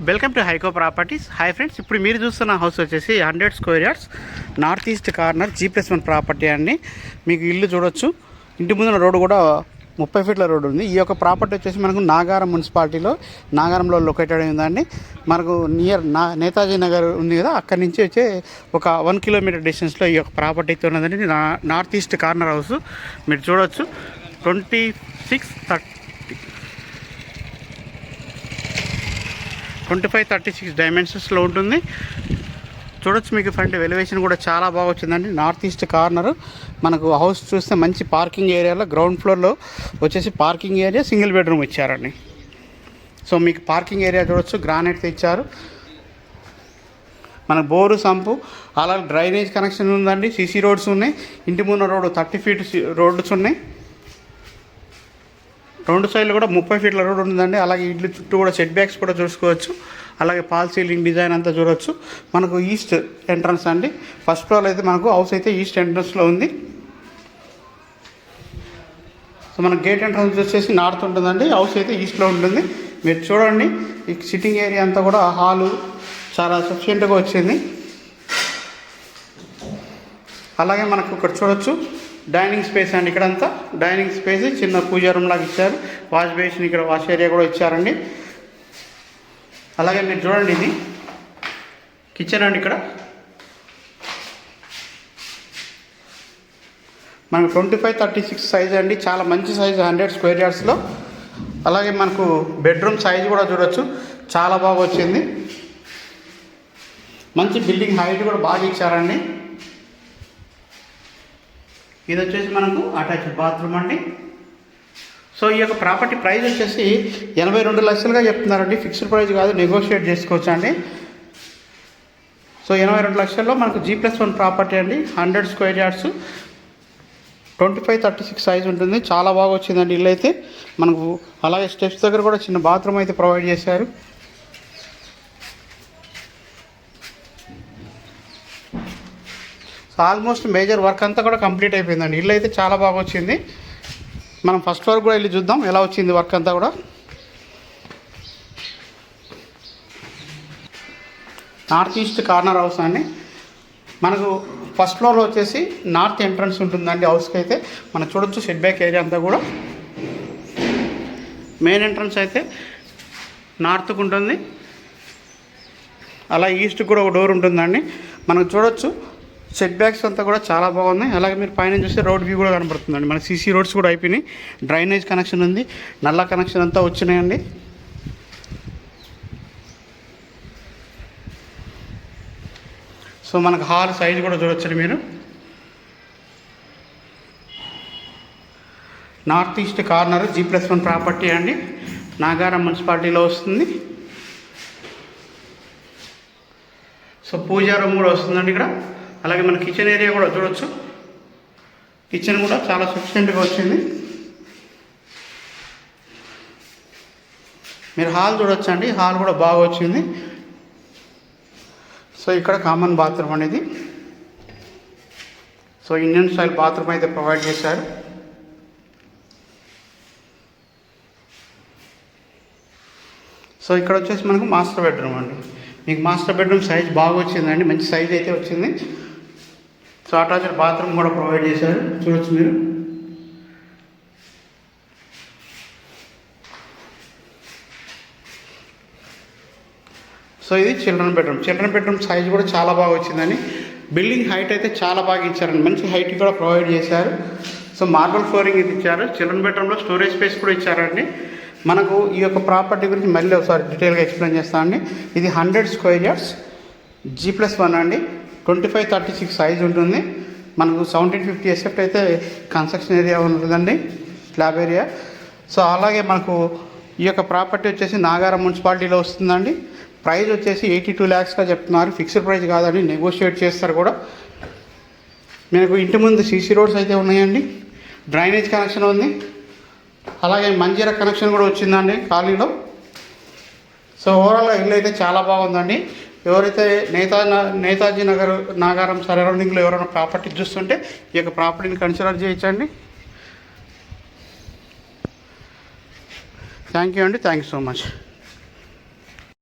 Welcome to Haiko properties. Hi friends, ఇప్పుడు మీరు చూస్తున్న హౌస్ వచ్చేసి 100 square yards north east corner G+1 property అండి. మీకు ఇల్లు చూడొచ్చు. ఇంటి ముందున రోడ్డు కూడా 30 ఫీట్ల రోడ్డు ఉంది. ఈ యొక్క ప్రాపర్టీ వచ్చేసి మనకు నాగారం మున్సిపాలిటీలో నాగారంలో లొకేటెడ్ అయిందండి. మనకు నియర్ నేతాజీ నగర్ ఉంది కదా, అక్కడి నుంచి వచ్చే ఒక 1 కిలోమీటర్ డిస్టెన్స్లో ఈ యొక్క ప్రాపర్టీ అయితే ఉన్నదండి. నార్త్ ఈస్ట్ కార్నర్ హౌస్ మీరు చూడొచ్చు. 25-36 డైమెన్షన్స్లో ఉంటుంది. చూడొచ్చు. మీకు ఫ్రంట్ ఎలివేషన్ కూడా చాలా బాగా వచ్చిందండి. నార్త్ ఈస్ట్ కార్నర్ మనకు హౌస్ చూస్తే మంచి పార్కింగ్ ఏరియాలో గ్రౌండ్ ఫ్లోర్లో వచ్చేసి పార్కింగ్ ఏరియా సింగిల్ బెడ్రూమ్ ఇచ్చారండి. సో మీకు పార్కింగ్ ఏరియా చూడొచ్చు, గ్రానైట్ ఇచ్చారు. మనకు బోరు సంపు అలాగే డ్రైనేజ్ కనెక్షన్ ఉందండి. సీసీ రోడ్స్ ఉన్నాయి. ఇంటి ముందు రోడ్డు 30 ఫీట్ రోడ్స్ ఉన్నాయి. రెండు సైడ్లు కూడా 30 ఫీట్ల రోడ్ ఉంటుందండి. అలాగే ఇల్లు చుట్టూ కూడా సెట్ బ్యాక్స్ కూడా చూసుకోవచ్చు. అలాగే పాల్ సీలింగ్ డిజైన్ అంతా చూడవచ్చు. మనకు ఈస్ట్ ఎంట్రన్స్ అండి. ఫస్ట్ ఫ్లోర్ అయితే మనకు హౌస్ అయితే ఈస్ట్ ఎంట్రన్స్లో ఉంది. సో మనకు గేట్ ఎంట్రన్స్ వచ్చేసి నార్త్ ఉంటుందండి. హౌస్ అయితే ఈస్ట్లో ఉంటుంది. మీరు చూడండి, ఈ సిట్టింగ్ ఏరియా అంతా కూడా హాలు చాలా సఫిషియెంట్గా వచ్చింది. అలాగే మనకు ఇక్కడ చూడొచ్చు డైనింగ్ స్పేస్ అండి. ఇక్కడంతా డైనింగ్ స్పేస్ చిన్న పూజా రూమ్ లాగా ఇచ్చారు. వాష్ బేసిన్ ఇక్కడ వాష్ ఏరియా కూడా ఇచ్చారండి. అలాగే మీరు చూడండి, ఇది కిచెన్ అండి. ఇక్కడ మనకు 25-36 సైజ్ అండి. చాలా మంచి సైజు 100 స్క్వేర్ యార్డ్స్లో. అలాగే మనకు బెడ్రూమ్ సైజ్ కూడా చూడొచ్చు, చాలా బాగా వచ్చింది. మంచి బిల్డింగ్ హైట్ కూడా బాగా ఇచ్చారండి. ఇది వచ్చేసి మనకు అటాచ్డ్ బాత్రూమ్ అండి. సో ఈ యొక్క ప్రాపర్టీ ప్రైస్ వచ్చేసి 82 లక్షలుగా చెప్తున్నారండి. ఫిక్స్డ్ ప్రైస్ కాదు, నెగోషియేట్ చేసుకోవచ్చు అండి. సో 82 లక్షల్లో మనకు G+1 ప్రాపర్టీ అండి. 100 స్క్వేర్ యార్డ్స్ 25-36 సైజ్ ఉంటుంది. చాలా బాగా వచ్చిందండి ఇల్లు అయితే మనకు. అలాగే స్టెప్స్ దగ్గర కూడా చిన్న బాత్రూమ్ అయితే ప్రొవైడ్ చేశారు. సో ఆల్మోస్ట్ మేజర్ వర్క్ అంతా కూడా కంప్లీట్ అయిపోయిందండి. ఇల్లు అయితే చాలా బాగా వచ్చింది. మనం ఫస్ట్ ఫ్లోర్ కూడా వెళ్ళి చూద్దాం ఎలా వచ్చింది వర్క్ అంతా కూడా. నార్త్ ఈస్ట్ కార్నర్ హౌస్ అండి. మనకు ఫస్ట్ ఫ్లోర్లో వచ్చేసి నార్త్ ఎంట్రన్స్ ఉంటుందండి హౌస్కి అయితే. మనం చూడొచ్చు సెట్ బ్యాక్ ఏరియా అంతా కూడా. మెయిన్ ఎంట్రన్స్ అయితే నార్త్కు ఉంటుంది. అలా ఈస్ట్కి కూడా ఒక డోర్ ఉంటుందండి. మనకు చూడొచ్చు సెట్ బ్యాక్స్ అంతా కూడా చాలా బాగున్నాయి. అలాగే మీరు పైన చూస్తే రోడ్ వ్యూ కూడా కనబడుతుందండి. మన సీసీ రోడ్స్ కూడా అయిపోయినాయి. డ్రైనేజ్ కనెక్షన్ ఉంది, నల్ల కనెక్షన్ అంతా వచ్చినాయండి. సో మనకు హాల్ సైజ్ కూడా చూడొచ్చండి మీరు. North east corner G+1 property అండి. నాగారం మున్సిపాలిటీలో వస్తుంది. సో పూజా రూమ్ కూడా వస్తుందండి ఇక్కడ. అలాగే మన కిచెన్ ఏరియా కూడా చూడొచ్చు. కిచెన్ కూడా చాలా సఫిషియెంట్గా వచ్చింది. మీరు హాల్ చూడొచ్చు అండి. హాల్ కూడా బాగా వచ్చింది. సో ఇక్కడ కామన్ బాత్రూమ్ అనేది. సో ఇండియన్ స్టైల్ బాత్రూమ్ అయితే ప్రొవైడ్ చేశారు. సో ఇక్కడ వచ్చేసి మనకు మాస్టర్ బెడ్రూమ్ అండి. మీకు మాస్టర్ బెడ్రూమ్ సైజ్ బాగా వచ్చిందండి. మంచి సైజ్ అయితే వచ్చింది. సో అటాచ్డ్ బాత్రూమ్ కూడా ప్రొవైడ్ చేశారు, చూడొచ్చు మీరు. సో ఇది children bedroom. Children bedroom size కూడా చాలా బాగా వచ్చిందండి. బిల్డింగ్ హైట్ అయితే చాలా బాగా ఇచ్చారండి. మంచి హైట్ కూడా ప్రొవైడ్ చేశారు. సో మార్బల్ ఫ్లోరింగ్ ఇది ఇచ్చారు. చిల్డ్రన్ బెడ్రూమ్లో స్టోరేజ్ స్పేస్ కూడా ఇచ్చారండి. మనకు ఈ యొక్క ప్రాపర్టీ గురించి మళ్ళీ ఒకసారి డీటెయిల్గా ఎక్స్ప్లెయిన్ చేస్తానండి. ఇది 100 స్క్వేర్ యార్డ్స్ G+1 అండి. 25-36 సైజ్ ఉంటుంది. మనకు 1750 ఎస్ఎఫ్ట్ అయితే కన్స్ట్రక్షన్ ఏరియా ఉంటుందండి, స్లాబ్ ఏరియా. సో అలాగే మనకు ఈ యొక్క ప్రాపర్టీ వచ్చేసి నాగారం మున్సిపాలిటీలో వస్తుందండి. ప్రైస్ వచ్చేసి 82 lakhsగా చెప్తున్నారు. ఫిక్స్డ్ ప్రైస్ కాదండి, నెగోషియేట్ చేస్తారు కూడా. మనకు ఇంటి ముందు సీసీ రోడ్స్ అయితే ఉన్నాయండి. డ్రైనేజ్ కనెక్షన్ ఉంది. అలాగే మంజీరా కనెక్షన్ కూడా వచ్చిందండి కాలనీలో. సో ఓవరాల్గా ఇల్లు అయితే చాలా బాగుందండి. ఎవరైతే నేతాజీ నగర్ నాగారం సరౌండింగ్లో ఎవరైనా ప్రాపర్టీ చూస్తుంటే ఈ యొక్క ప్రాపర్టీని కన్సిడర్ చేయొచ్చండి. థ్యాంక్ యూ అండి. Thank you so much.